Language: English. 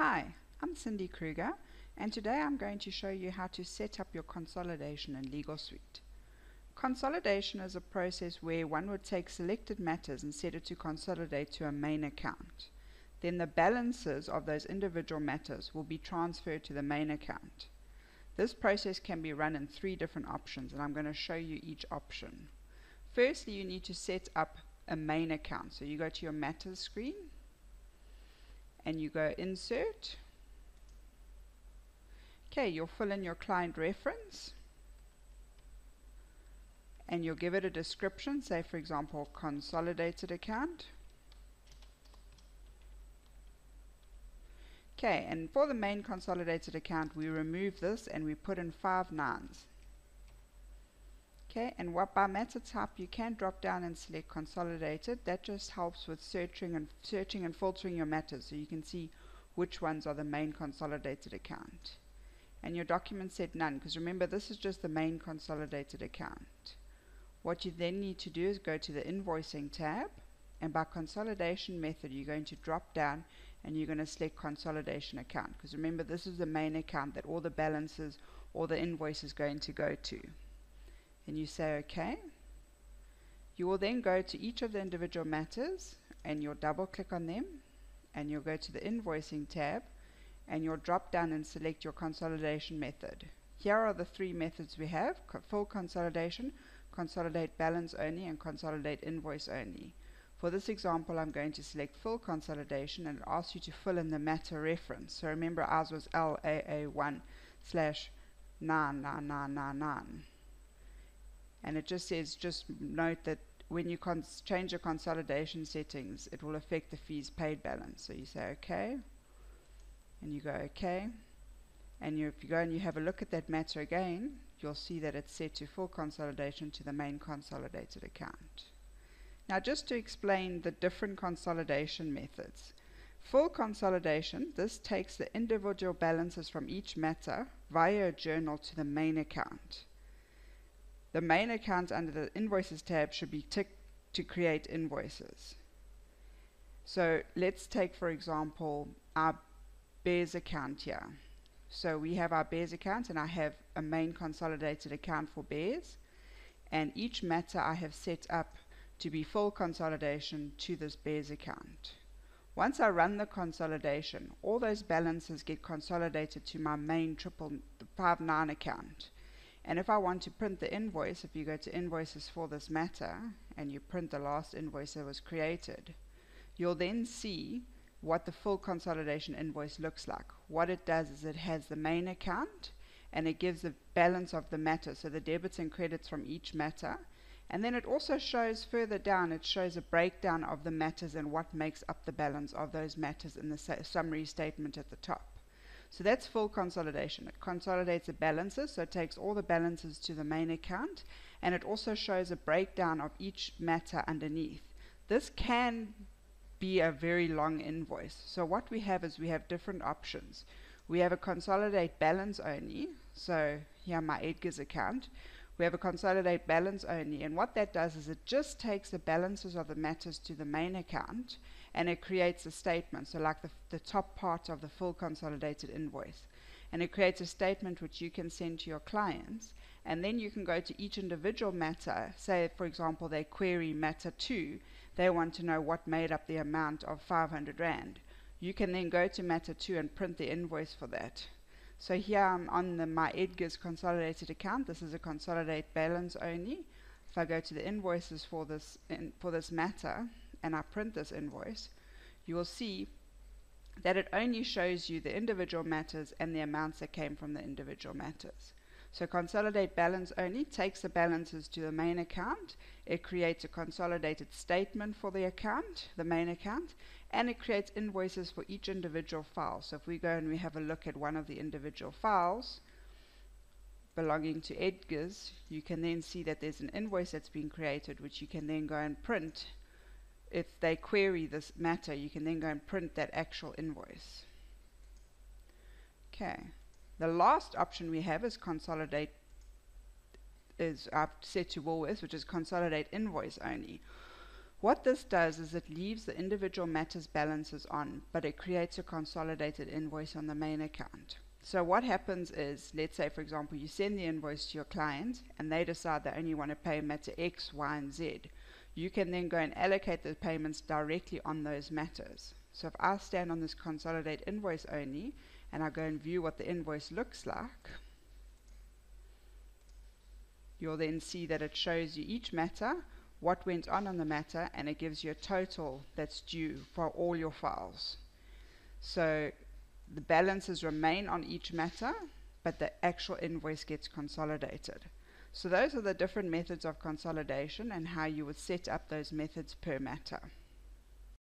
Hi, I'm Cindy Kruger, and today I'm going to show you how to set up your consolidation in Legal Suite. Consolidation is a process where one would take selected matters and set it to consolidate to a main account. Then the balances of those individual matters will be transferred to the main account. This process can be run in 3 different options, and I'm going to show you each option. Firstly, you need to set up a main account. So you go to your matters screen and you go insert. Okay, you'll fill in your client reference and you'll give it a description, say for example consolidated account. Okay, and for the main consolidated account we remove this and we put in 5 nines. Okay, and by matter type you can drop down and select consolidated. That just helps with searching and filtering your matters so you can see which ones are the main consolidated account. And your document said none, because remember this is just the main consolidated account. What you then need to do is go to the invoicing tab, and by consolidation method you're going to drop down and you're going to select consolidation account, because remember this is the main account that all the balances or the invoice is going to go to. And you say OK. You will then go to each of the individual matters and you'll double click on them and you'll go to the invoicing tab and you'll drop down and select your consolidation method. Here are the 3 methods we have: full consolidation, consolidate balance only, and consolidate invoice only. For this example I'm going to select full consolidation, and it asks you to fill in the matter reference. So remember ours was LAA1/99999. And it just says, just note that when you change your consolidation settings, it will affect the fees paid balance. So you say OK, and you go OK, and if you go and you have a look at that matter again, you'll see that it's set to full consolidation to the main consolidated account. Now just to explain the different consolidation methods. Full consolidation, this takes the individual balances from each matter via a journal to the main account. The main account under the invoices tab should be ticked to create invoices. So let's take for example our bears account here. So we have our bears account and I have a main consolidated account for bears, and each matter I have set up to be full consolidation to this bears account. Once I run the consolidation, all those balances get consolidated to my main 559 account. And if I want to print the invoice, if you go to invoices for this matter and you print the last invoice that was created, you'll then see what the full consolidation invoice looks like. What it does is it has the main account and it gives the balance of the matter, so the debits and credits from each matter, and then it also shows further down, it shows a breakdown of the matters and what makes up the balance of those matters in the summary statement at the top. So that's full consolidation. It consolidates the balances, so it takes all the balances to the main account, and it also shows a breakdown of each matter underneath. This can be a very long invoice. So what we have is we have different options. We have a consolidate balance only. So here my Edgar's account. We have a consolidate balance only, and what that does is it just takes the balances of the matters to the main account and it creates a statement, so like the top part of the full consolidated invoice, and it creates a statement which you can send to your clients, and then you can go to each individual matter. Say for example they query matter 2, they want to know what made up the amount of 500 Rand. You can then go to matter 2 and print the invoice for that. So here I'm on my Edgar's consolidated account. This is a consolidate balance only. If I go to the invoices for this matter and I print this invoice, you will see that it only shows you the individual matters and the amounts that came from the individual matters. So consolidate balance only takes the balances to the main account. It creates a consolidated statement for the account, the main account, and it creates invoices for each individual file. So if we go and we have a look at one of the individual files belonging to Edgar's, you can then see that there's an invoice that's been created which you can then go and print. If they query this matter, you can then go and print that actual invoice. Okay. The last option we have is consolidate, is set to Woolworths, which is consolidate invoice only. What this does is it leaves the individual matters balances on, but it creates a consolidated invoice on the main account. So what happens is, let's say for example you send the invoice to your client and they decide they only want to pay matter X, Y and Z. You can then go and allocate the payments directly on those matters. So if I stand on this consolidate invoice only and I go and view what the invoice looks like, you'll then see that it shows you each matter, what went on the matter, and it gives you a total that's due for all your files. So the balances remain on each matter, but the actual invoice gets consolidated. So those are the different methods of consolidation and how you would set up those methods per matter.